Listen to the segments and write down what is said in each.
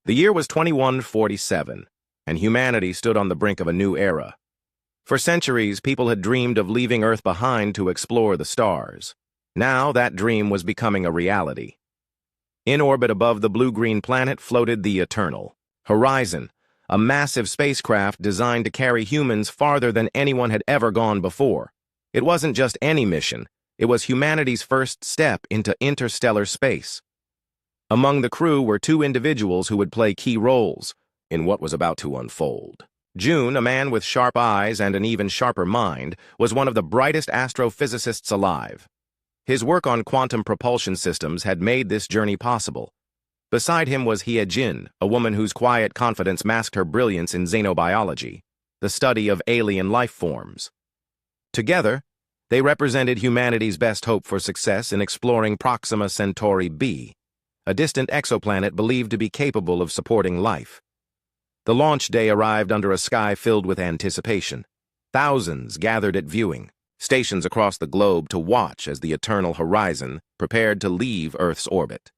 The year was 2147, and humanity stood on the brink of a new era. For centuries, people had dreamed of leaving Earth behind to explore the stars. Now that dream was becoming a reality. In orbit above the blue-green planet floated the Eternal Horizon, a massive spacecraft designed to carry humans farther than anyone had ever gone before. It wasn't just any mission, it was humanity's first step into interstellar space. Among the crew were two individuals who would play key roles in what was about to unfold. June, a man with sharp eyes and an even sharper mind, was one of the brightest astrophysicists alive. His work on quantum propulsion systems had made this journey possible. Beside him was Hye-jin, a woman whose quiet confidence masked her brilliance in xenobiology, the study of alien life forms. Together, they represented humanity's best hope for success in exploring Proxima Centauri b, a distant exoplanet believed to be capable of supporting life. The launch day arrived under a sky filled with anticipation. Thousands gathered at viewing stations across the globe to watch as the Eternal Horizon prepared to leave Earth's orbit.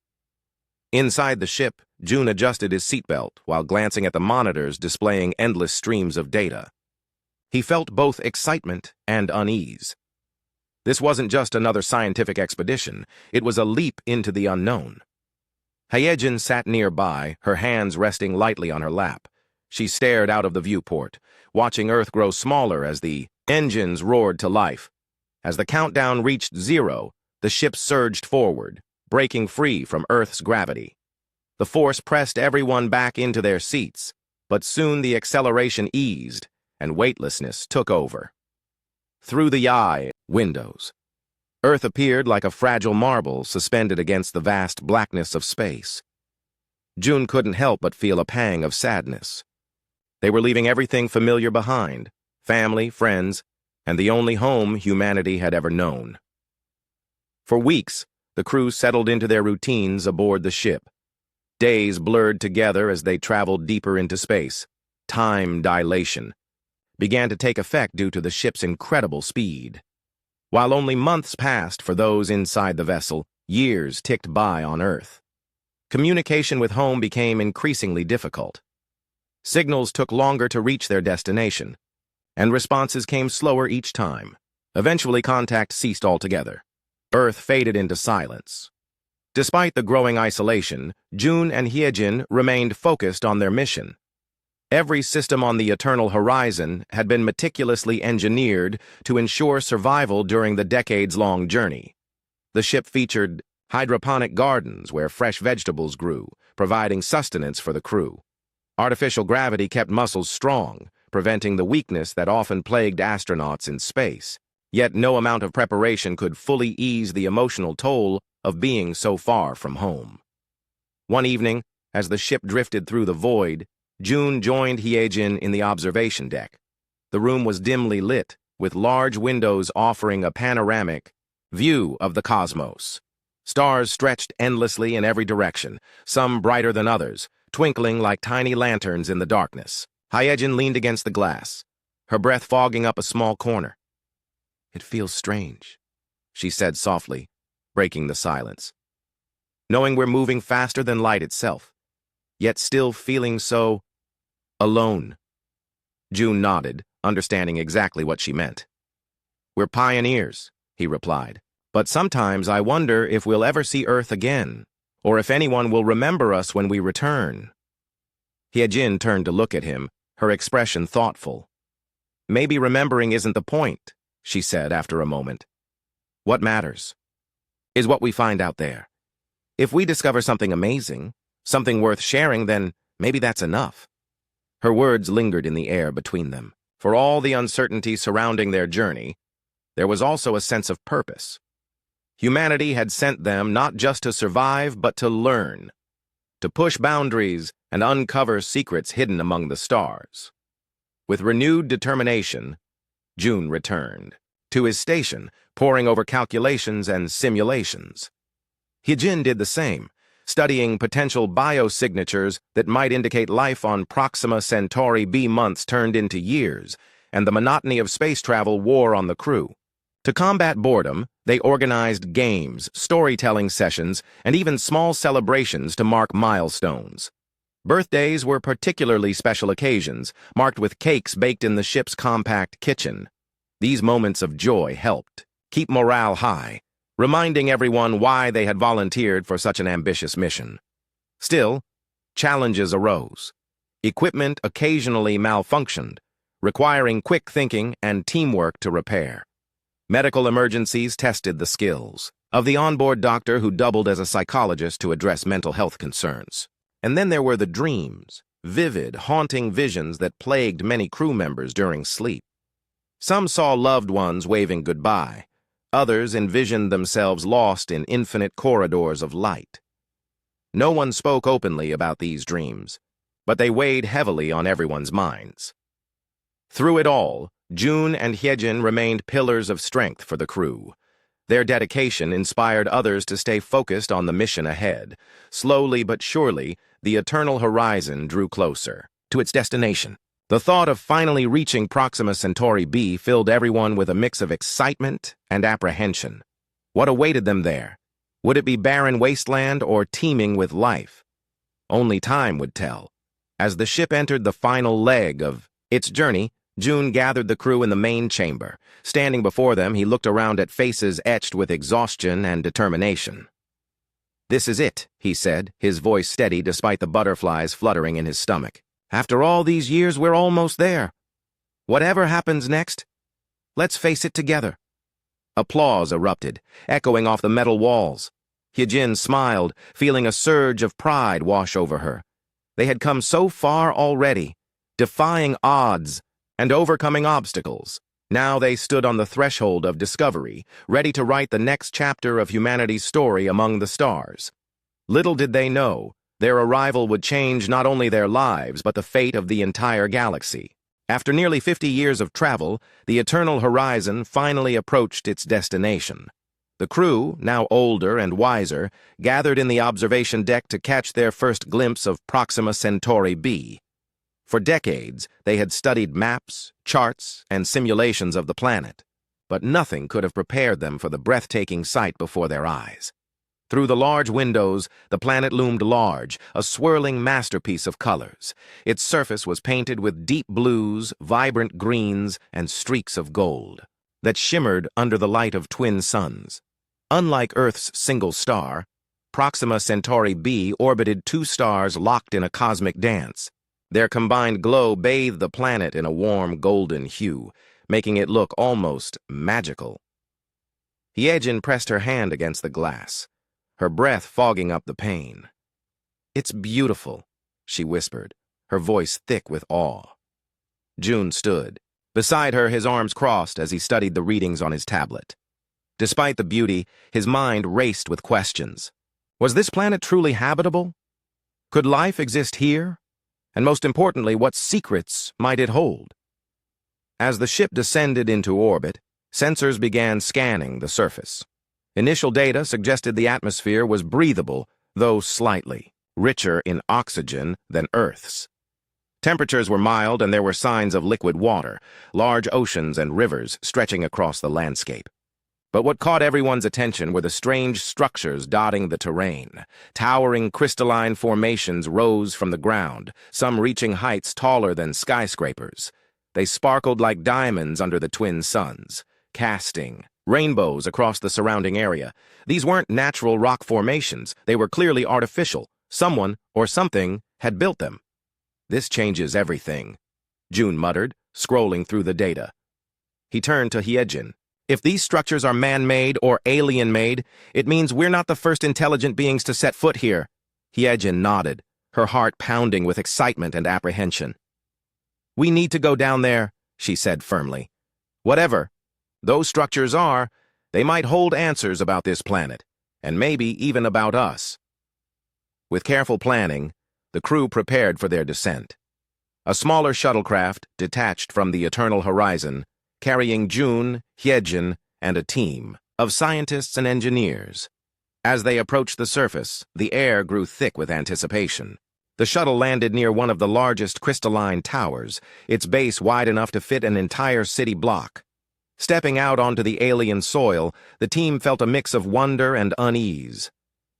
Inside the ship, June adjusted his seatbelt while glancing at the monitors displaying endless streams of data. He felt both excitement and unease. This wasn't just another scientific expedition, it was a leap into the unknown. Hye-jin sat nearby, her hands resting lightly on her lap. She stared out of the viewport, watching Earth grow smaller as the engines roared to life. As the countdown reached 0, the ship surged forward, breaking free from Earth's gravity. The force pressed everyone back into their seats, but soon the acceleration eased and weightlessness took over. Through the eye windows, Earth appeared like a fragile marble suspended against the vast blackness of space. June couldn't help but feel a pang of sadness. They were leaving everything familiar behind, family, friends, and the only home humanity had ever known. For weeks, the crew settled into their routines aboard the ship. Days blurred together as they traveled deeper into space. Time dilation began to take effect due to the ship's incredible speed. While only months passed for those inside the vessel, years ticked by on Earth. Communication with home became increasingly difficult. Signals took longer to reach their destination, and responses came slower each time. Eventually, contact ceased altogether. Earth faded into silence. Despite the growing isolation, June and Hye-jin remained focused on their mission. Every system on the Eternal Horizon had been meticulously engineered to ensure survival during the decades-long journey. The ship featured hydroponic gardens where fresh vegetables grew, providing sustenance for the crew. Artificial gravity kept muscles strong, preventing the weakness that often plagued astronauts in space. Yet no amount of preparation could fully ease the emotional toll of being so far from home. One evening, as the ship drifted through the void, June joined Hye-jin in the observation deck. The room was dimly lit, with large windows offering a panoramic view of the cosmos. Stars stretched endlessly in every direction, some brighter than others, twinkling like tiny lanterns in the darkness. Hye-jin leaned against the glass, her breath fogging up a small corner. "It feels strange," she said softly, breaking the silence. "Knowing we're moving faster than light itself, yet still feeling so alone." June nodded, understanding exactly what she meant. "We're pioneers," he replied, "but sometimes I wonder if we'll ever see Earth again, or if anyone will remember us when we return." Hye-jin turned to look at him, her expression thoughtful. "Maybe remembering isn't the point," she said after a moment. "What matters is what we find out there. If we discover something amazing, something worth sharing, then maybe that's enough." Her words lingered in the air between them. For all the uncertainty surrounding their journey, there was also a sense of purpose. Humanity had sent them not just to survive, but to learn, to push boundaries and uncover secrets hidden among the stars. With renewed determination, June returned to his station, poring over calculations and simulations. Hye-jin did the same, studying potential biosignatures that might indicate life on Proxima Centauri b. Months turned into years, and the monotony of space travel wore on the crew. To combat boredom, they organized games, storytelling sessions, and even small celebrations to mark milestones. Birthdays were particularly special occasions, marked with cakes baked in the ship's compact kitchen. These moments of joy helped keep morale high, reminding everyone why they had volunteered for such an ambitious mission. Still, challenges arose. Equipment occasionally malfunctioned, requiring quick thinking and teamwork to repair. Medical emergencies tested the skills of the onboard doctor who doubled as a psychologist to address mental health concerns. And then there were the dreams, vivid, haunting visions that plagued many crew members during sleep. Some saw loved ones waving goodbye. Others envisioned themselves lost in infinite corridors of light. No one spoke openly about these dreams, but they weighed heavily on everyone's minds. Through it all, June and Hyejin remained pillars of strength for the crew. Their dedication inspired others to stay focused on the mission ahead. Slowly but surely, the eternal horizon drew closer to its destination. The thought of finally reaching Proxima Centauri b filled everyone with a mix of excitement and apprehension. What awaited them there? Would it be barren wasteland or teeming with life? Only time would tell. As the ship entered the final leg of its journey, June gathered the crew in the main chamber. Standing before them, he looked around at faces etched with exhaustion and determination. "This is it," he said, his voice steady despite the butterflies fluttering in his stomach. "After all these years, we're almost there. Whatever happens next, let's face it together." Applause erupted, echoing off the metal walls. Hyejin smiled, feeling a surge of pride wash over her. They had come so far already, defying odds and overcoming obstacles. Now they stood on the threshold of discovery, ready to write the next chapter of humanity's story among the stars. Little did they know, their arrival would change not only their lives, but the fate of the entire galaxy. After nearly 50 years of travel, the eternal horizon finally approached its destination. The crew, now older and wiser, gathered in the observation deck to catch their first glimpse of Proxima Centauri b. For decades, they had studied maps, charts, and simulations of the planet, but nothing could have prepared them for the breathtaking sight before their eyes. Through the large windows, the planet loomed large, a swirling masterpiece of colors. Its surface was painted with deep blues, vibrant greens, and streaks of gold that shimmered under the light of twin suns. Unlike Earth's single star, Proxima Centauri b orbited two stars locked in a cosmic dance. Their combined glow bathed the planet in a warm golden hue, making it look almost magical. Hyejin pressed her hand against the glass, her breath fogging up the pane. "It's beautiful," she whispered, her voice thick with awe. June stood. Beside her, his arms crossed as he studied the readings on his tablet. Despite the beauty, his mind raced with questions. Was this planet truly habitable? Could life exist here? And most importantly, what secrets might it hold? As the ship descended into orbit, sensors began scanning the surface. Initial data suggested the atmosphere was breathable, though slightly richer in oxygen than Earth's. Temperatures were mild and there were signs of liquid water, large oceans and rivers stretching across the landscape. But what caught everyone's attention were the strange structures dotting the terrain. Towering crystalline formations rose from the ground, some reaching heights taller than skyscrapers. They sparkled like diamonds under the twin suns, casting rainbows across the surrounding area. These weren't natural rock formations. They were clearly artificial. Someone or something had built them. "This changes everything," June muttered, scrolling through the data. He turned to Hyejin. "If these structures are man-made or alien-made, it means we're not the first intelligent beings to set foot here." Hyejin nodded, her heart pounding with excitement and apprehension. "We need to go down there," she said firmly. "Whatever those structures are, they might hold answers about this planet, and maybe even about us." With careful planning, the crew prepared for their descent. A smaller shuttlecraft detached from the eternal horizon, carrying June, Hyejin, and a team of scientists and engineers. As they approached the surface, the air grew thick with anticipation. The shuttle landed near one of the largest crystalline towers, its base wide enough to fit an entire city block. Stepping out onto the alien soil, the team felt a mix of wonder and unease.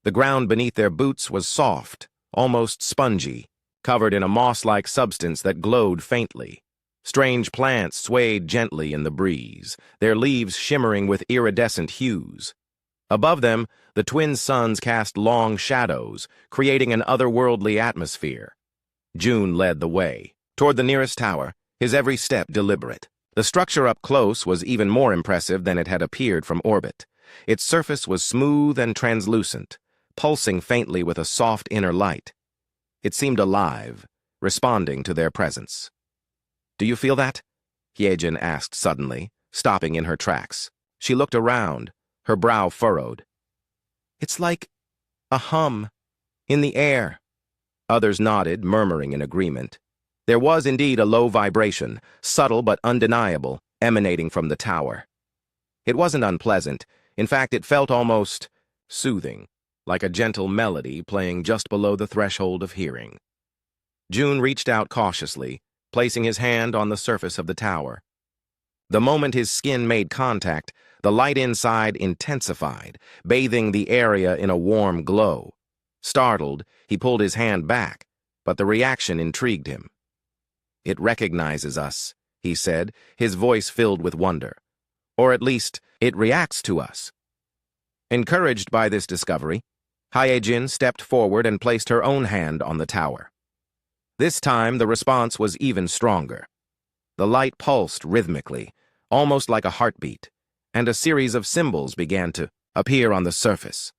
The ground beneath their boots was soft, almost spongy, covered in a moss-like substance that glowed faintly. Strange plants swayed gently in the breeze, their leaves shimmering with iridescent hues. Above them, the twin suns cast long shadows, creating an otherworldly atmosphere. June led the way, toward the nearest tower, his every step deliberate. The structure up close was even more impressive than it had appeared from orbit. Its surface was smooth and translucent, pulsing faintly with a soft inner light. It seemed alive, responding to their presence. "Do you feel that?" Hyejin asked suddenly, stopping in her tracks. She looked around, her brow furrowed. "It's like a hum in the air." Others nodded, murmuring in agreement. There was indeed a low vibration, subtle but undeniable, emanating from the tower. It wasn't unpleasant. In fact, it felt almost soothing, like a gentle melody playing just below the threshold of hearing. June reached out cautiously, placing his hand on the surface of the tower. The moment his skin made contact, the light inside intensified, bathing the area in a warm glow. Startled, he pulled his hand back, but the reaction intrigued him. "It recognizes us," he said, his voice filled with wonder. "Or at least, it reacts to us." Encouraged by this discovery, Hyejin stepped forward and placed her own hand on the tower. This time, the response was even stronger. The light pulsed rhythmically, almost like a heartbeat, and a series of symbols began to appear on the surface.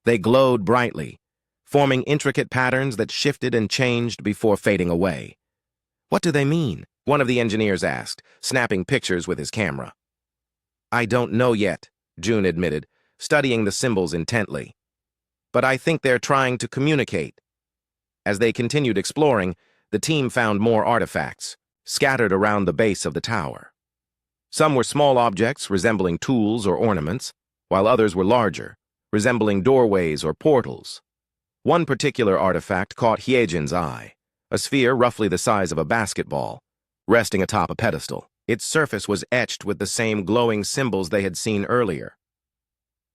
They glowed brightly, forming intricate patterns that shifted and changed before fading away. "What do they mean?" one of the engineers asked, snapping pictures with his camera. "I don't know yet," June admitted, studying the symbols intently. "But I think they're trying to communicate." As they continued exploring, the team found more artifacts, scattered around the base of the tower. Some were small objects resembling tools or ornaments, while others were larger, resembling doorways or portals. One particular artifact caught Hyejin's eye, a sphere roughly the size of a basketball, resting atop a pedestal. Its surface was etched with the same glowing symbols they had seen earlier.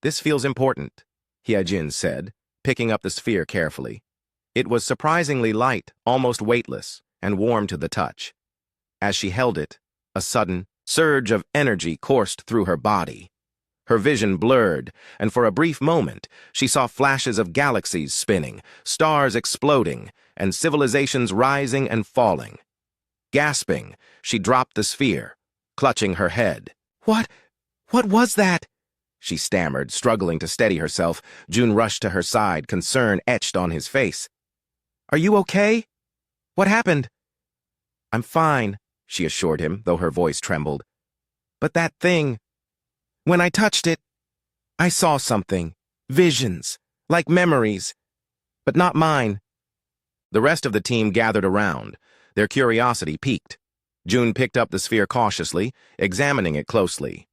"This feels important," Hyejin said, picking up the sphere carefully. It was surprisingly light, almost weightless, and warm to the touch. As she held it, a sudden surge of energy coursed through her body. Her vision blurred, and for a brief moment, she saw flashes of galaxies spinning, stars exploding, and civilizations rising and falling. Gasping, she dropped the sphere, clutching her head. What was that?" she stammered, struggling to steady herself. June rushed to her side, concern etched on his face. "Are you okay? What happened?" "I'm fine," she assured him, though her voice trembled. "But that thing, when I touched it, I saw something. Visions, like memories, but not mine." The rest of the team gathered around, their curiosity piqued. June picked up the sphere cautiously, examining it closely.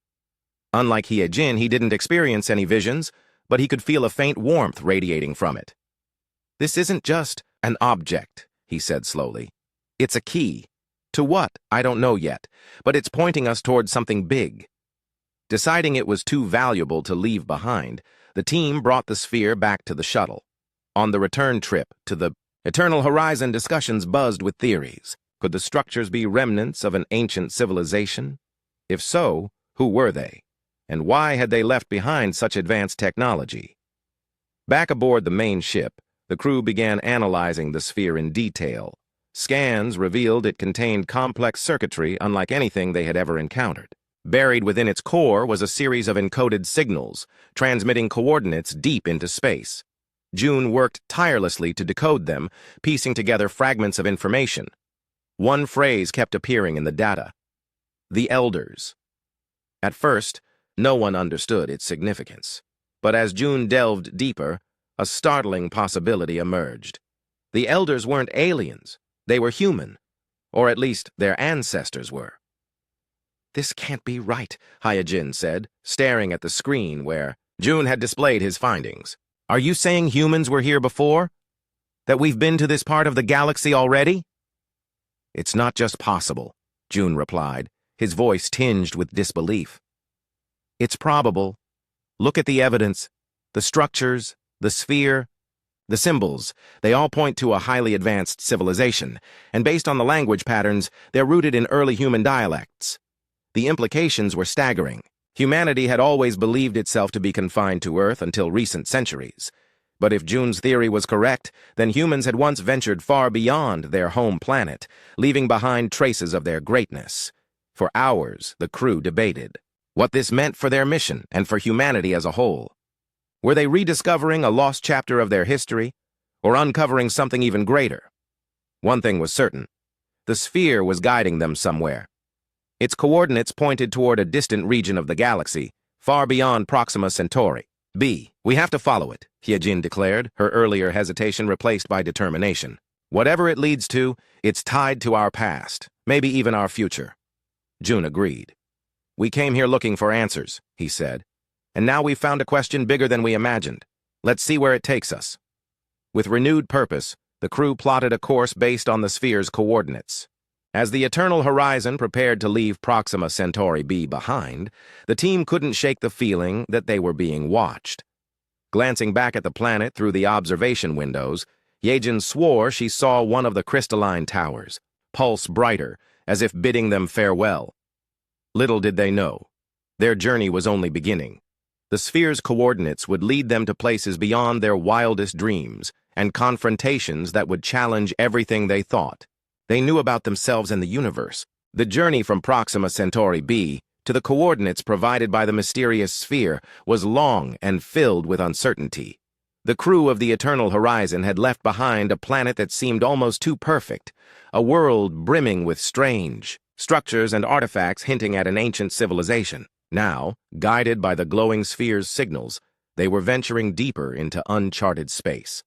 Unlike Hyejin, he didn't experience any visions, but he could feel a faint warmth radiating from it. "This isn't just an object," he said slowly. "It's a key. To what, I don't know yet, but it's pointing us towards something big." Deciding it was too valuable to leave behind, the team brought the sphere back to the shuttle. On the return trip to the Eternal Horizon, discussions buzzed with theories. Could the structures be remnants of an ancient civilization? If so, who were they? And why had they left behind such advanced technology? Back aboard the main ship, the crew began analyzing the sphere in detail. Scans revealed it contained complex circuitry unlike anything they had ever encountered. Buried within its core was a series of encoded signals, transmitting coordinates deep into space. June worked tirelessly to decode them, piecing together fragments of information. One phrase kept appearing in the data: the Elders. At first, no one understood its significance. But as June delved deeper, a startling possibility emerged. The Elders weren't aliens. They were human, or at least their ancestors were. "This can't be right," Hyejin said, staring at the screen where June had displayed his findings. "Are you saying humans were here before? That we've been to this part of the galaxy already?" "It's not just possible," June replied, his voice tinged with disbelief. "It's probable. Look at the evidence, the structures, the sphere. The symbols, they all point to a highly advanced civilization, and based on the language patterns, they're rooted in early human dialects. The implications were staggering. Humanity had always believed itself to be confined to Earth until recent centuries. But if June's theory was correct, then humans had once ventured far beyond their home planet, leaving behind traces of their greatness. For hours, the crew debated what this meant for their mission and for humanity as a whole. Were they rediscovering a lost chapter of their history, or uncovering something even greater? One thing was certain. The sphere was guiding them somewhere. Its coordinates pointed toward a distant region of the galaxy, far beyond Proxima Centauri. B. We have to follow it, Hyejin declared, her earlier hesitation replaced by determination. Whatever it leads to, it's tied to our past, maybe even our future. June agreed. We came here looking for answers, he said, and now we've found a question bigger than we imagined. Let's see where it takes us. With renewed purpose, the crew plotted a course based on the sphere's coordinates. As the Eternal Horizon prepared to leave Proxima Centauri B behind, the team couldn't shake the feeling that they were being watched. Glancing back at the planet through the observation windows, Hyejin swore she saw one of the crystalline towers, pulse brighter, as if bidding them farewell. Little did they know, their journey was only beginning. The sphere's coordinates would lead them to places beyond their wildest dreams and confrontations that would challenge everything they thought they knew about themselves and the universe. The journey from Proxima Centauri B to the coordinates provided by the mysterious sphere was long and filled with uncertainty. The crew of the Eternal Horizon had left behind a planet that seemed almost too perfect, a world brimming with strange structures and artifacts hinting at an ancient civilization. Now, guided by the glowing sphere's signals, they were venturing deeper into uncharted space.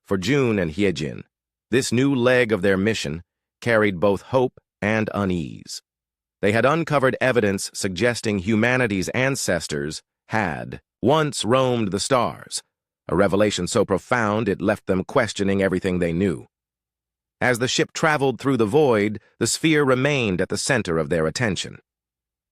For June and Hyejin, this new leg of their mission carried both hope and unease. They had uncovered evidence suggesting humanity's ancestors had once roamed the stars, a revelation so profound it left them questioning everything they knew. As the ship traveled through the void, the sphere remained at the center of their attention.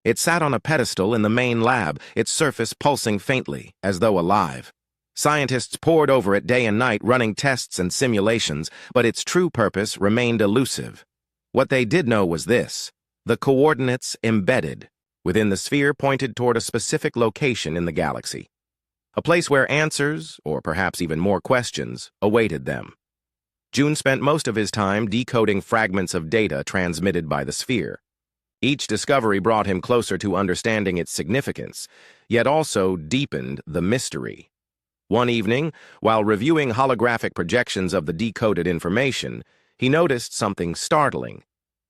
It sat on a pedestal in the main lab, its surface pulsing faintly, as though alive. Scientists pored over it day and night, running tests and simulations, but its true purpose remained elusive. What they did know was this: the coordinates embedded within the sphere pointed toward a specific location in the galaxy, a place where answers, or perhaps even more questions, awaited them. June spent most of his time decoding fragments of data transmitted by the sphere. Each discovery brought him closer to understanding its significance, yet also deepened the mystery. One evening, while reviewing holographic projections of the decoded information, he noticed something startling.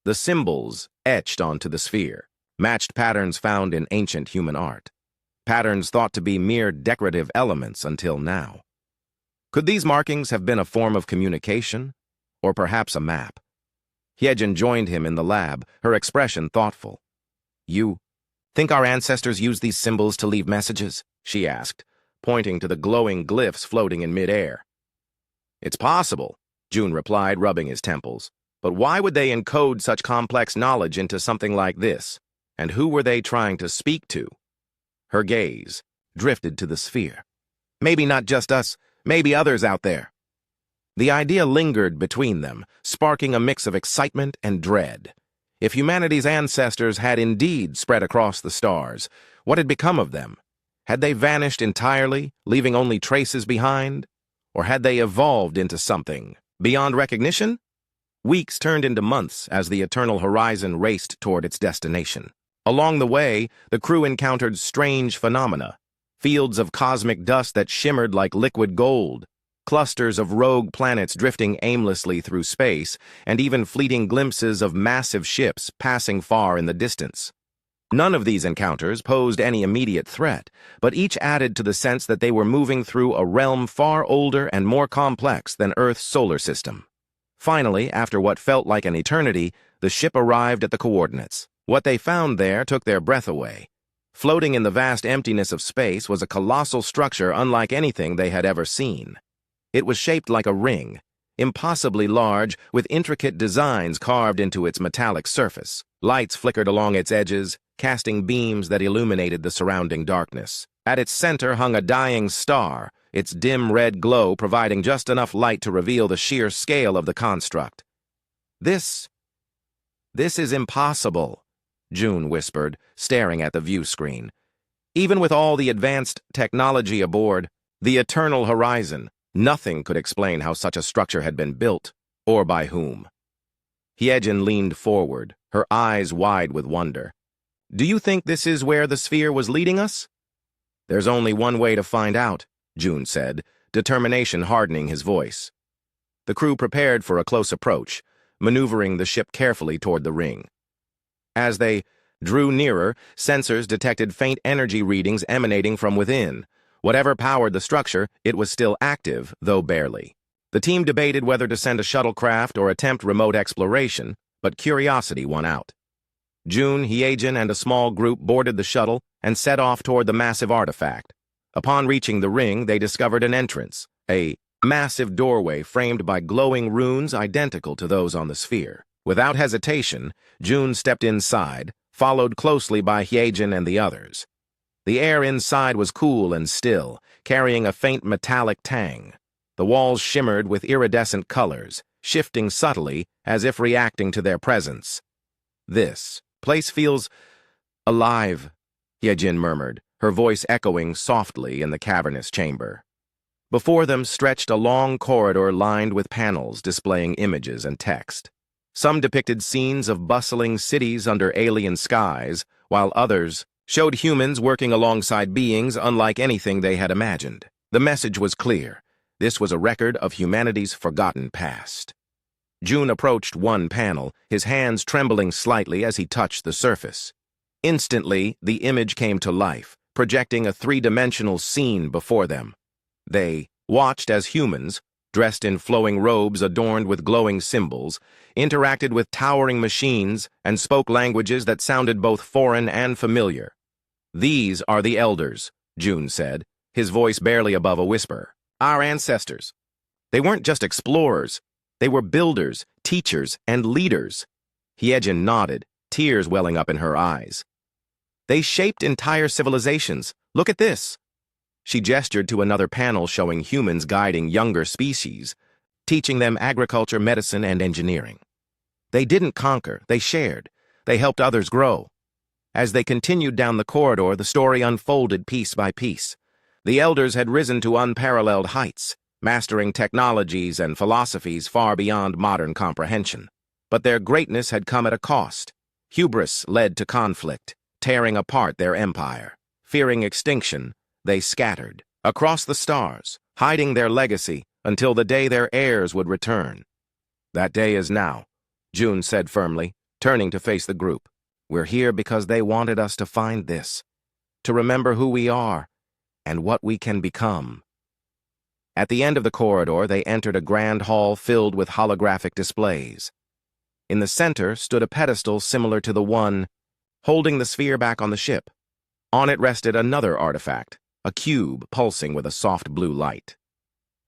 The symbols etched onto the sphere matched patterns found in ancient human art, patterns thought to be mere decorative elements until now. Could these markings have been a form of communication, or perhaps a map? Hyejin joined him in the lab, her expression thoughtful. "You think our ancestors used these symbols to leave messages?" she asked, pointing to the glowing glyphs floating in midair. "It's possible," June replied, rubbing his temples. "But why would they encode such complex knowledge into something like this? And who were they trying to speak to?" Her gaze drifted to the sphere. "Maybe not just us, maybe others out there." The idea lingered between them, sparking a mix of excitement and dread. If humanity's ancestors had indeed spread across the stars, what had become of them? Had they vanished entirely, leaving only traces behind? Or had they evolved into something beyond recognition? Weeks turned into months as the Eternal Horizon raced toward its destination. Along the way, the crew encountered strange phenomena: fields of cosmic dust that shimmered like liquid gold, clusters of rogue planets drifting aimlessly through space, and even fleeting glimpses of massive ships passing far in the distance. None of these encounters posed any immediate threat, but each added to the sense that they were moving through a realm far older and more complex than Earth's solar system. Finally, after what felt like an eternity, the ship arrived at the coordinates. What they found there took their breath away. Floating in the vast emptiness of space was a colossal structure unlike anything they had ever seen. It was shaped like a ring, impossibly large, with intricate designs carved into its metallic surface. Lights flickered along its edges, casting beams that illuminated the surrounding darkness. At its center hung a dying star, its dim red glow providing just enough light to reveal the sheer scale of the construct. This is impossible, June whispered, staring at the view screen. Even with all the advanced technology aboard, the eternal horizon, nothing could explain how such a structure had been built, or by whom. Hyejin leaned forward, her eyes wide with wonder. Do you think this is where the sphere was leading us? There's only one way to find out, June said, determination hardening his voice. The crew prepared for a close approach, maneuvering the ship carefully toward the ring. As they drew nearer, sensors detected faint energy readings emanating from within. Whatever powered the structure, it was still active, though barely. The team debated whether to send a shuttlecraft or attempt remote exploration, but curiosity won out. June, Hyejin, and a small group boarded the shuttle and set off toward the massive artifact. Upon reaching the ring, they discovered an entrance, a massive doorway framed by glowing runes identical to those on the sphere. Without hesitation, June stepped inside, followed closely by Hyejin and the others. The air inside was cool and still, carrying a faint metallic tang. The walls shimmered with iridescent colors, shifting subtly as if reacting to their presence. This place feels alive, Hyejin murmured, her voice echoing softly in the cavernous chamber. Before them stretched a long corridor lined with panels displaying images and text. Some depicted scenes of bustling cities under alien skies, while others showed humans working alongside beings unlike anything they had imagined. The message was clear. This was a record of humanity's forgotten past. June approached one panel, his hands trembling slightly as he touched the surface. Instantly, the image came to life, projecting a three-dimensional scene before them. They watched as humans, dressed in flowing robes adorned with glowing symbols, interacted with towering machines and spoke languages that sounded both foreign and familiar. These are the elders, June said, his voice barely above a whisper. Our ancestors. They weren't just explorers. They were builders, teachers, and leaders. Hyejin nodded, tears welling up in her eyes. They shaped entire civilizations. Look at this. She gestured to another panel showing humans guiding younger species, teaching them agriculture, medicine, and engineering. They didn't conquer, they shared. They helped others grow. As they continued down the corridor, the story unfolded piece by piece. The elders had risen to unparalleled heights, mastering technologies and philosophies far beyond modern comprehension. But their greatness had come at a cost. Hubris led to conflict, tearing apart their empire. Fearing extinction, they scattered across the stars, hiding their legacy until the day their heirs would return. That day is now, June said firmly, turning to face the group. We're here because they wanted us to find this, to remember who we are and what we can become. At the end of the corridor, they entered a grand hall filled with holographic displays. In the center stood a pedestal similar to the one holding the sphere back on the ship. On it rested another artifact, a cube pulsing with a soft blue light.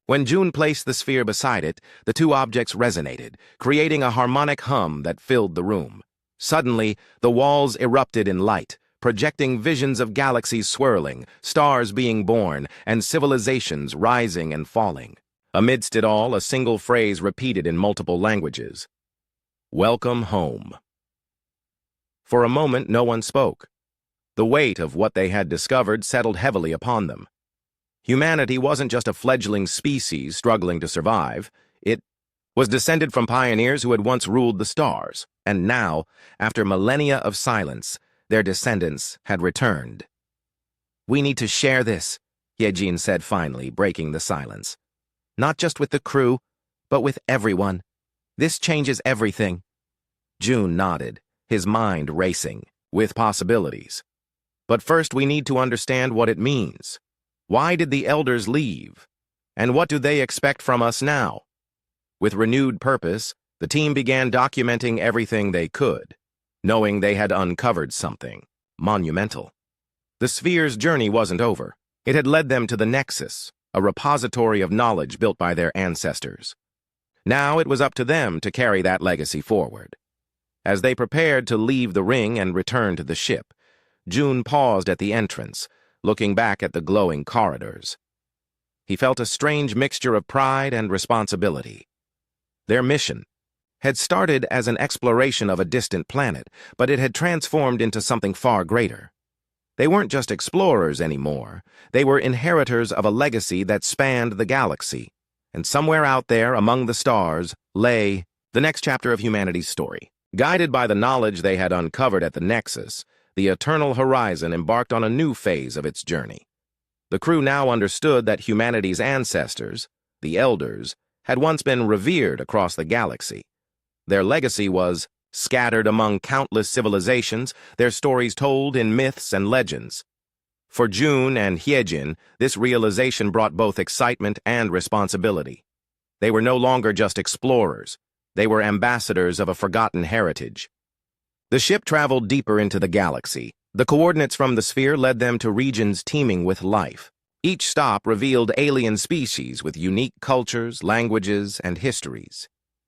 When June placed the sphere beside it, the two objects resonated, creating a harmonic hum that filled the room. Suddenly, the walls erupted in light, projecting visions of galaxies swirling, stars being born, and civilizations rising and falling. Amidst it all, a single phrase repeated in multiple languages. Welcome home. For a moment, no one spoke. The weight of what they had discovered settled heavily upon them. Humanity wasn't just a fledgling species struggling to survive. It was descended from pioneers who had once ruled the stars, and now, after millennia of silence, their descendants had returned. We need to share this, Hyejin said finally, breaking the silence. Not just with the crew, but with everyone. This changes everything. June nodded, his mind racing, with possibilities. But first we need to understand what it means. Why did the elders leave? And what do they expect from us now? With renewed purpose, the team began documenting everything they could, knowing they had uncovered something monumental. The sphere's journey wasn't over. It had led them to the Nexus, a repository of knowledge built by their ancestors. Now it was up to them to carry that legacy forward. As they prepared to leave the ring and return to the ship, June paused at the entrance, looking back at the glowing corridors. He felt a strange mixture of pride and responsibility. Their mission had started as an exploration of a distant planet, but it had transformed into something far greater. They weren't just explorers anymore. They were inheritors of a legacy that spanned the galaxy. And somewhere out there, among the stars, lay the next chapter of humanity's story. Guided by the knowledge they had uncovered at the Nexus, the Eternal Horizon embarked on a new phase of its journey. The crew now understood that humanity's ancestors, the Elders, had once been revered across the galaxy. Their legacy was scattered among countless civilizations, their stories told in myths and legends. For June and Hyejin, this realization brought both excitement and responsibility. They were no longer just explorers. They were ambassadors of a forgotten heritage. The ship traveled deeper into the galaxy. The coordinates from the sphere led them to regions teeming with life. Each stop revealed alien species with unique cultures, languages, and histories.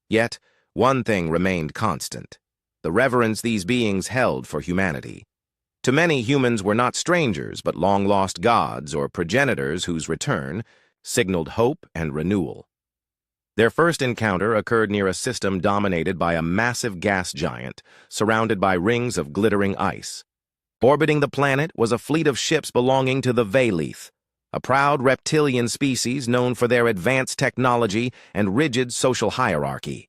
Yet, one thing remained constant: the reverence these beings held for humanity. To many, humans were not strangers, but long-lost gods or progenitors whose return signaled hope and renewal. Their first encounter occurred near a system dominated by a massive gas giant, surrounded by rings of glittering ice. Orbiting the planet was a fleet of ships belonging to the Veilith, a proud reptilian species known for their advanced technology and rigid social hierarchy.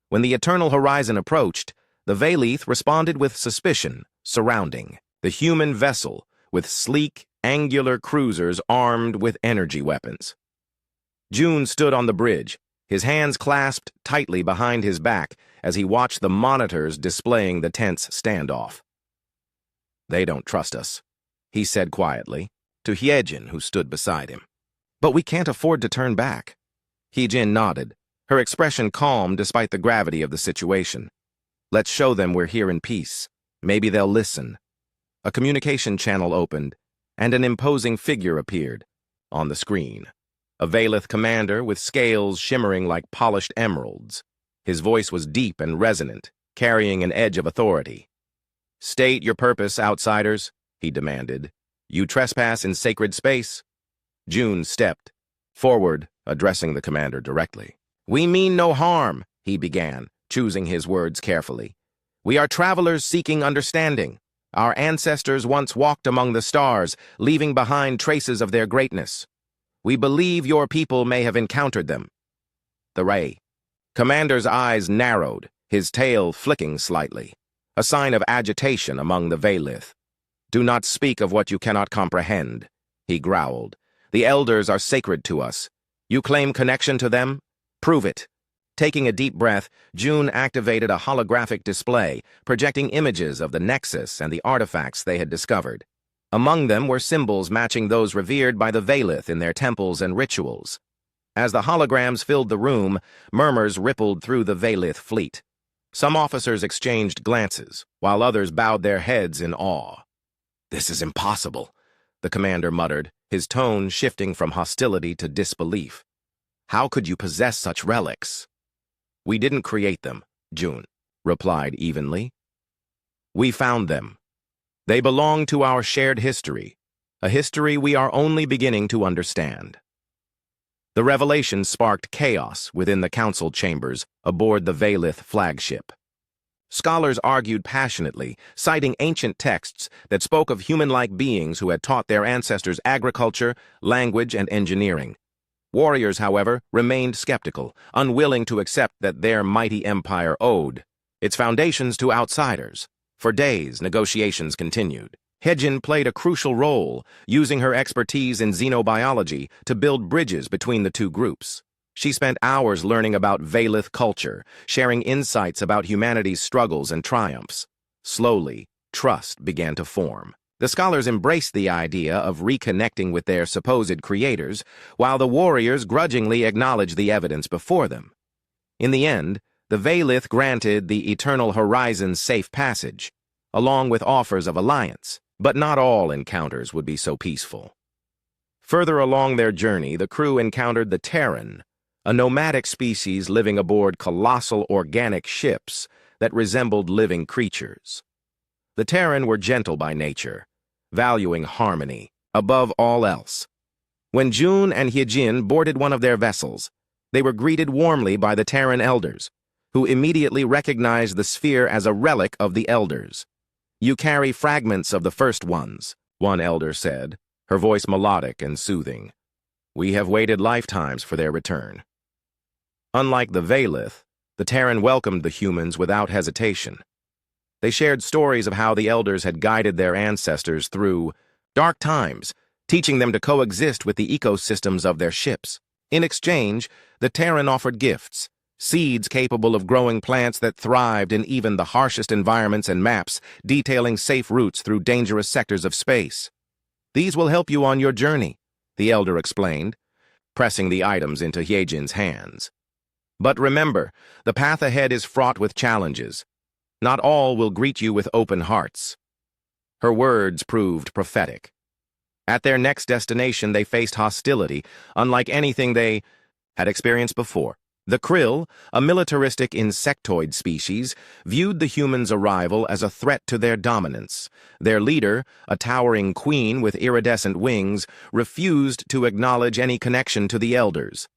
When the Eternal Horizon approached, the Veilith responded with suspicion, surrounding the human vessel with sleek, angular cruisers armed with energy weapons. June stood on the bridge, his hands clasped tightly behind his back as he watched the monitors displaying the tense standoff. "They don't trust us," he said quietly, to Hyejin, who stood beside him. "But we can't afford to turn back." Hyejin nodded, her expression calm despite the gravity of the situation. "Let's show them we're here in peace. Maybe they'll listen." A communication channel opened, and an imposing figure appeared on the screen. A Veilith commander with scales shimmering like polished emeralds. His voice was deep and resonant, carrying an edge of authority. "State your purpose, outsiders," he demanded. "You trespass in sacred space." June stepped forward, addressing the commander directly. "We mean no harm," he began, choosing his words carefully. "We are travelers seeking understanding. Our ancestors once walked among the stars, leaving behind traces of their greatness. We believe your people may have encountered them." The Ray. Commander's eyes narrowed, his tail flicking slightly, a sign of agitation among the Veilith. "Do not speak of what you cannot comprehend," he growled. "The Elders are sacred to us. You claim connection to them? Prove it." Taking a deep breath, June activated a holographic display, projecting images of the Nexus and the artifacts they had discovered. Among them were symbols matching those revered by the Veilith in their temples and rituals. As the holograms filled the room, murmurs rippled through the Veilith fleet. Some officers exchanged glances, while others bowed their heads in awe. "This is impossible," the commander muttered, his tone shifting from hostility to disbelief. "How could you possess such relics?" "We didn't create them," June replied evenly. "We found them. They belong to our shared history, a history we are only beginning to understand." The revelation sparked chaos within the council chambers aboard the Veilith flagship. Scholars argued passionately, citing ancient texts that spoke of human-like beings who had taught their ancestors agriculture, language, and engineering. Warriors, however, remained skeptical, unwilling to accept that their mighty empire owed its foundations to outsiders. For days, negotiations continued. Hyejin played a crucial role, using her expertise in xenobiology to build bridges between the two groups. She spent hours learning about Veilith culture, sharing insights about humanity's struggles and triumphs. Slowly, trust began to form. The scholars embraced the idea of reconnecting with their supposed creators, while the warriors grudgingly acknowledged the evidence before them. In the end, the Veilith granted the Eternal Horizon safe passage, along with offers of alliance, but not all encounters would be so peaceful. Further along their journey, the crew encountered the Terran, a nomadic species living aboard colossal organic ships that resembled living creatures. The Terran were gentle by nature, valuing harmony above all else. When June and Hyejin boarded one of their vessels, they were greeted warmly by the Terran elders, who immediately recognized the sphere as a relic of the elders. "You carry fragments of the first ones," one elder said, her voice melodic and soothing. "We have waited lifetimes for their return." Unlike the Valith, the Terran welcomed the humans without hesitation. They shared stories of how the elders had guided their ancestors through dark times, teaching them to coexist with the ecosystems of their ships. In exchange, the Terran offered gifts, seeds capable of growing plants that thrived in even the harshest environments and maps detailing safe routes through dangerous sectors of space. "These will help you on your journey," the elder explained, pressing the items into Hyejin's hands. "But remember, the path ahead is fraught with challenges. Not all will greet you with open hearts." Her words proved prophetic. At their next destination, they faced hostility, unlike anything they had experienced before. The Krill, a militaristic insectoid species, viewed the humans' arrival as a threat to their dominance. Their leader, a towering queen with iridescent wings, refused to acknowledge any connection to the elders.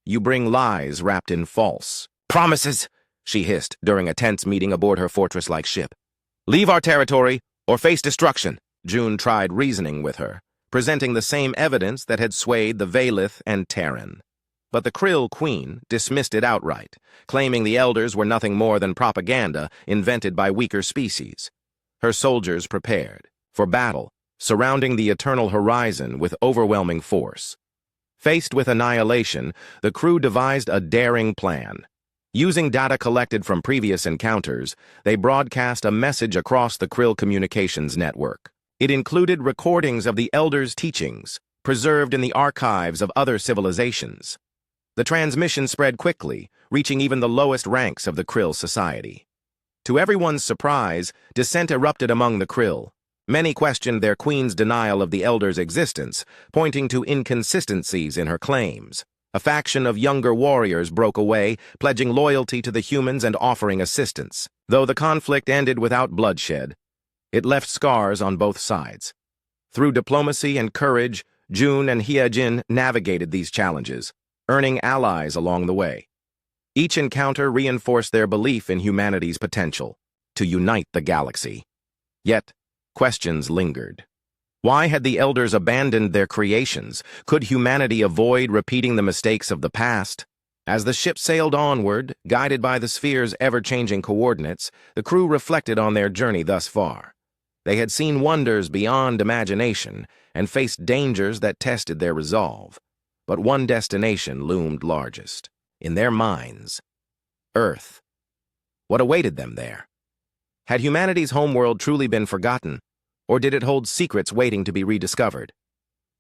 "You bring lies wrapped in false promises," she hissed during a tense meeting aboard her fortress-like ship. "Leave our territory or face destruction." June tried reasoning with her, presenting the same evidence that had swayed the Valith and Terran. But the Krill Queen dismissed it outright, claiming the elders were nothing more than propaganda invented by weaker species. Her soldiers prepared for battle, surrounding the eternal horizon with overwhelming force. Faced with annihilation, the crew devised a daring plan. Using data collected from previous encounters, they broadcast a message across the Krill communications network. It included recordings of the elders' teachings, preserved in the archives of other civilizations. The transmission spread quickly, reaching even the lowest ranks of the Krill society. To everyone's surprise, dissent erupted among the Krill. Many questioned their queen's denial of the elders' existence, pointing to inconsistencies in her claims. A faction of younger warriors broke away, pledging loyalty to the humans and offering assistance. Though the conflict ended without bloodshed, it left scars on both sides. Through diplomacy and courage, June and Hyejin navigated these challenges, earning allies along the way. Each encounter reinforced their belief in humanity's potential to unite the galaxy. Yet, questions lingered. Why had the elders abandoned their creations? Could humanity avoid repeating the mistakes of the past? As the ship sailed onward, guided by the sphere's ever-changing coordinates, the crew reflected on their journey thus far. They had seen wonders beyond imagination and faced dangers that tested their resolve. But one destination loomed largest. In their minds, Earth. What awaited them there? Had humanity's homeworld truly been forgotten, or did it hold secrets waiting to be rediscovered?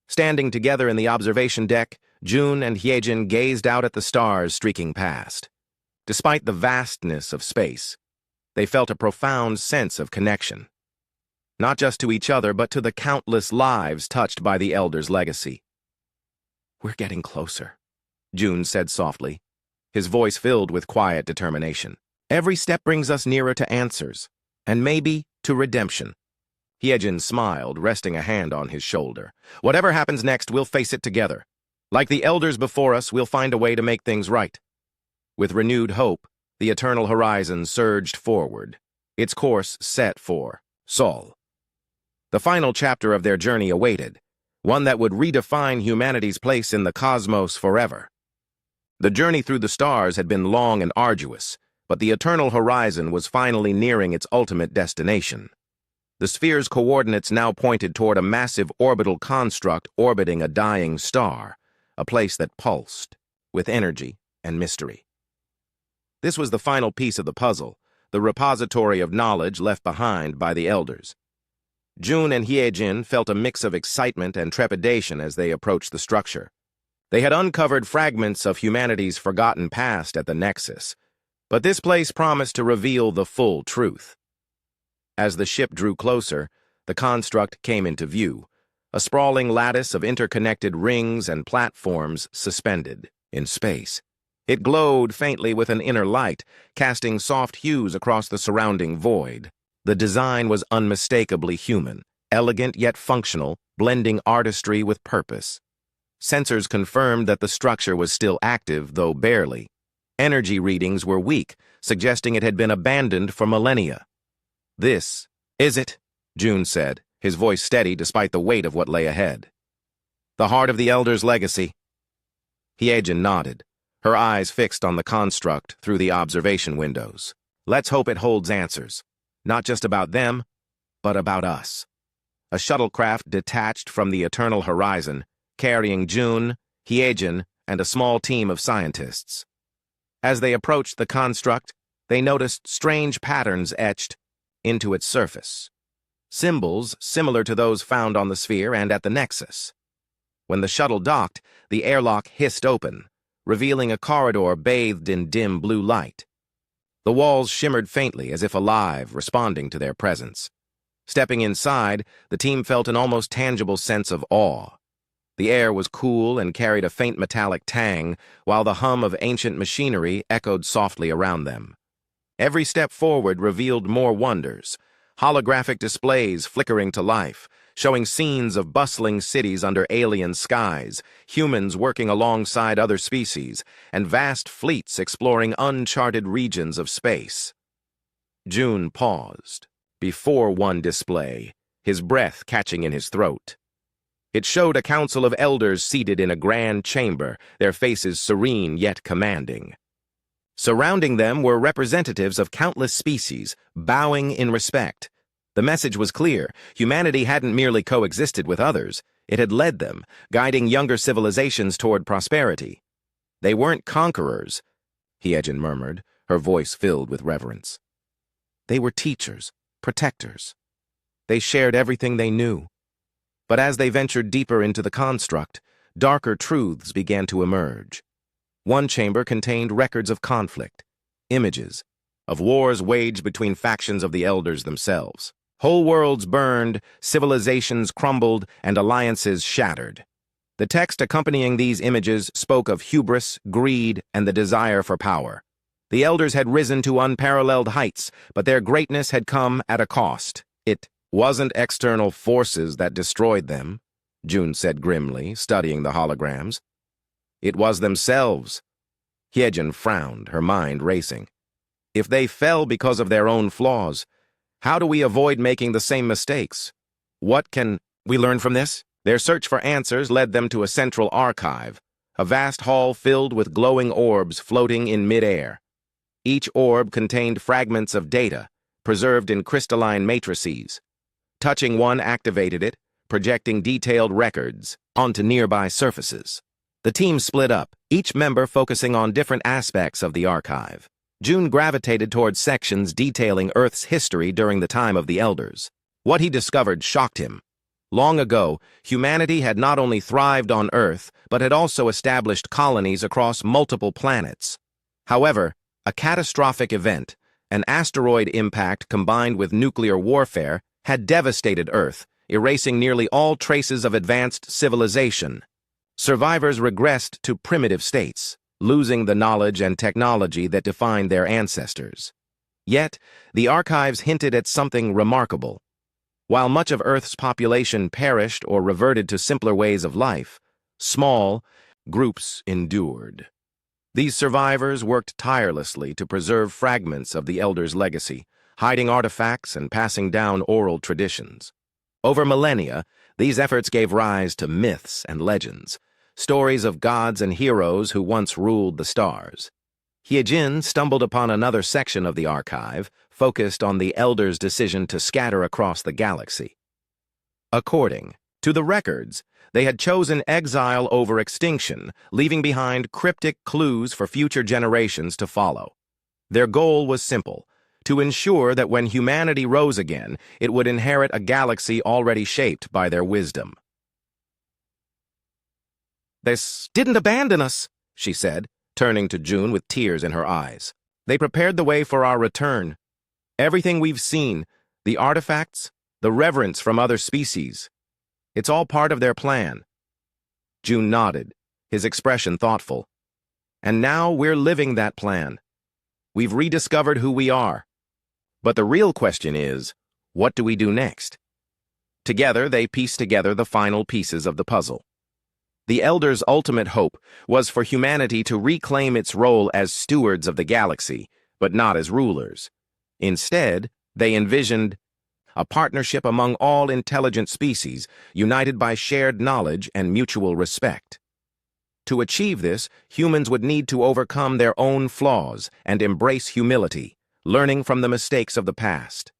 Standing together in the observation deck, June and Hyejin gazed out at the stars streaking past. Despite the vastness of space, they felt a profound sense of connection. Not just to each other, but to the countless lives touched by the elders' legacy. "We're getting closer," June said softly, his voice filled with quiet determination. "Every step brings us nearer to answers, and maybe to redemption." Hyejin smiled, resting a hand on his shoulder. "Whatever happens next, we'll face it together. Like the elders before us, we'll find a way to make things right." With renewed hope, the eternal horizon surged forward, its course set for Sol. The final chapter of their journey awaited, one that would redefine humanity's place in the cosmos forever. The journey through the stars had been long and arduous, but the eternal horizon was finally nearing its ultimate destination. The sphere's coordinates now pointed toward a massive orbital construct orbiting a dying star, a place that pulsed with energy and mystery. This was the final piece of the puzzle, the repository of knowledge left behind by the elders. June and Hyejin felt a mix of excitement and trepidation as they approached the structure. They had uncovered fragments of humanity's forgotten past at the Nexus, but this place promised to reveal the full truth. As the ship drew closer, the construct came into view, a sprawling lattice of interconnected rings and platforms suspended in space. It glowed faintly with an inner light, casting soft hues across the surrounding void. The design was unmistakably human, elegant yet functional, blending artistry with purpose. Sensors confirmed that the structure was still active, though barely. Energy readings were weak, suggesting it had been abandoned for millennia. "This is it," June said, his voice steady despite the weight of what lay ahead. "The heart of the Elder's legacy." Hye-jin nodded, her eyes fixed on the construct through the observation windows. "Let's hope it holds answers. Not just about them, but about us." A shuttlecraft detached from the eternal horizon, carrying June, Hye-jin, and a small team of scientists. As they approached the construct, they noticed strange patterns etched into its surface. Symbols similar to those found on the sphere and at the Nexus. When the shuttle docked, the airlock hissed open, revealing a corridor bathed in dim blue light. The walls shimmered faintly as if alive, responding to their presence. Stepping inside, the team felt an almost tangible sense of awe. The air was cool and carried a faint metallic tang, while the hum of ancient machinery echoed softly around them. Every step forward revealed more wonders, holographic displays flickering to life, showing scenes of bustling cities under alien skies, humans working alongside other species, and vast fleets exploring uncharted regions of space. June paused before one display, his breath catching in his throat. It showed a council of elders seated in a grand chamber, their faces serene yet commanding. Surrounding them were representatives of countless species, bowing in respect. The message was clear. Humanity hadn't merely coexisted with others. It had led them, guiding younger civilizations toward prosperity. They weren't conquerors, Hye-jin murmured, her voice filled with reverence. They were teachers, protectors. They shared everything they knew. But as they ventured deeper into the construct, darker truths began to emerge. One chamber contained records of conflict, images, of wars waged between factions of the elders themselves. Whole worlds burned, civilizations crumbled, and alliances shattered. The text accompanying these images spoke of hubris, greed, and the desire for power. The elders had risen to unparalleled heights, but their greatness had come at a cost. It wasn't external forces that destroyed them, June said grimly, studying the holograms. It was themselves. Hye-jin frowned, her mind racing. If they fell because of their own flaws, how do we avoid making the same mistakes? What can we learn from this? Their search for answers led them to a central archive, a vast hall filled with glowing orbs floating in midair. Each orb contained fragments of data, preserved in crystalline matrices. Touching one activated it, projecting detailed records onto nearby surfaces. The team split up, each member focusing on different aspects of the archive. June gravitated towards sections detailing Earth's history during the time of the Elders. What he discovered shocked him. Long ago, humanity had not only thrived on Earth, but had also established colonies across multiple planets. However, a catastrophic event, an asteroid impact combined with nuclear warfare, had devastated Earth, erasing nearly all traces of advanced civilization. Survivors regressed to primitive states, losing the knowledge and technology that defined their ancestors. Yet, the archives hinted at something remarkable. While much of Earth's population perished or reverted to simpler ways of life, small groups endured. These survivors worked tirelessly to preserve fragments of the Elders' legacy, hiding artifacts and passing down oral traditions. Over millennia, these efforts gave rise to myths and legends, stories of gods and heroes who once ruled the stars. Hye-jin stumbled upon another section of the archive, focused on the Elders' decision to scatter across the galaxy. According to the records, they had chosen exile over extinction, leaving behind cryptic clues for future generations to follow. Their goal was simple: to ensure that when humanity rose again, it would inherit a galaxy already shaped by their wisdom. "They didn't abandon us," she said, turning to June with tears in her eyes. "They prepared the way for our return. Everything we've seen, the artifacts, the reverence from other species, it's all part of their plan." June nodded, his expression thoughtful. "And now we're living that plan. We've rediscovered who we are. But the real question is, what do we do next?" Together, they pieced together the final pieces of the puzzle. The Elders' ultimate hope was for humanity to reclaim its role as stewards of the galaxy, but not as rulers. Instead, they envisioned a partnership among all intelligent species, united by shared knowledge and mutual respect. To achieve this, humans would need to overcome their own flaws and embrace humility, learning from the mistakes of the past.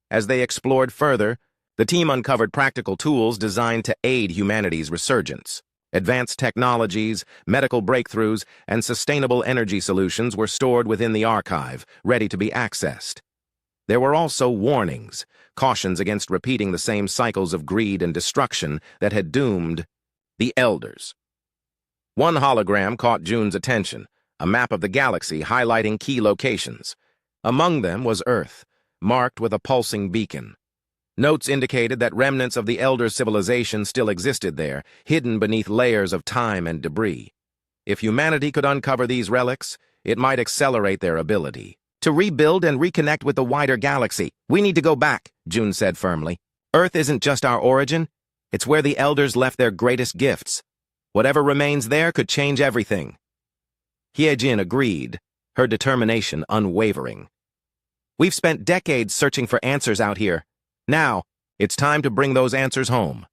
As they explored further, the team uncovered practical tools designed to aid humanity's resurgence. Advanced technologies, medical breakthroughs, and sustainable energy solutions were stored within the archive, ready to be accessed. There were also warnings, cautions against repeating the same cycles of greed and destruction that had doomed the Elders. One hologram caught June's attention, a map of the galaxy highlighting key locations. Among them was Earth, marked with a pulsing beacon. Notes indicated that remnants of the Elder civilization still existed there, hidden beneath layers of time and debris. If humanity could uncover these relics, it might accelerate their ability to rebuild and reconnect with the wider galaxy. "We need to go back," June said firmly. "Earth isn't just our origin, it's where the Elders left their greatest gifts. Whatever remains there could change everything." Hyejin agreed, her determination unwavering. "We've spent decades searching for answers out here. Now, it's time to bring those answers home."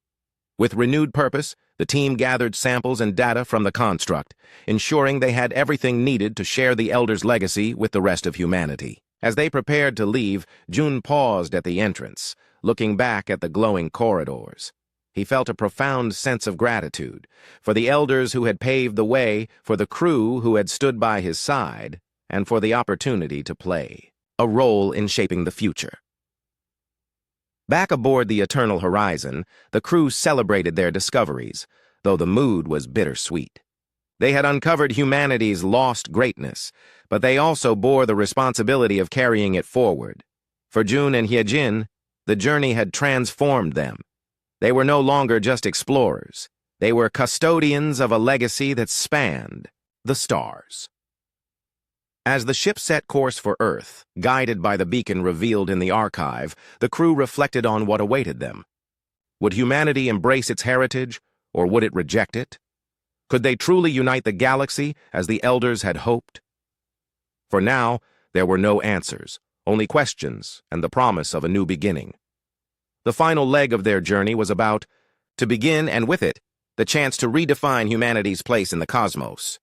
With renewed purpose, the team gathered samples and data from the construct, ensuring they had everything needed to share the Elders' legacy with the rest of humanity. As they prepared to leave, June paused at the entrance, looking back at the glowing corridors. He felt a profound sense of gratitude for the Elders who had paved the way, for the crew who had stood by his side, and for the opportunity to play a role in shaping the future. Back aboard the Eternal Horizon, the crew celebrated their discoveries, though the mood was bittersweet. They had uncovered humanity's lost greatness, but they also bore the responsibility of carrying it forward. For June and Hyejin, the journey had transformed them. They were no longer just explorers. They were custodians of a legacy that spanned the stars. As the ship set course for Earth, guided by the beacon revealed in the archive, the crew reflected on what awaited them. Would humanity embrace its heritage, or would it reject it? Could they truly unite the galaxy as the Elders had hoped? For now, there were no answers, only questions and the promise of a new beginning. The final leg of their journey was about to begin, and with it, the chance to redefine humanity's place in the cosmos.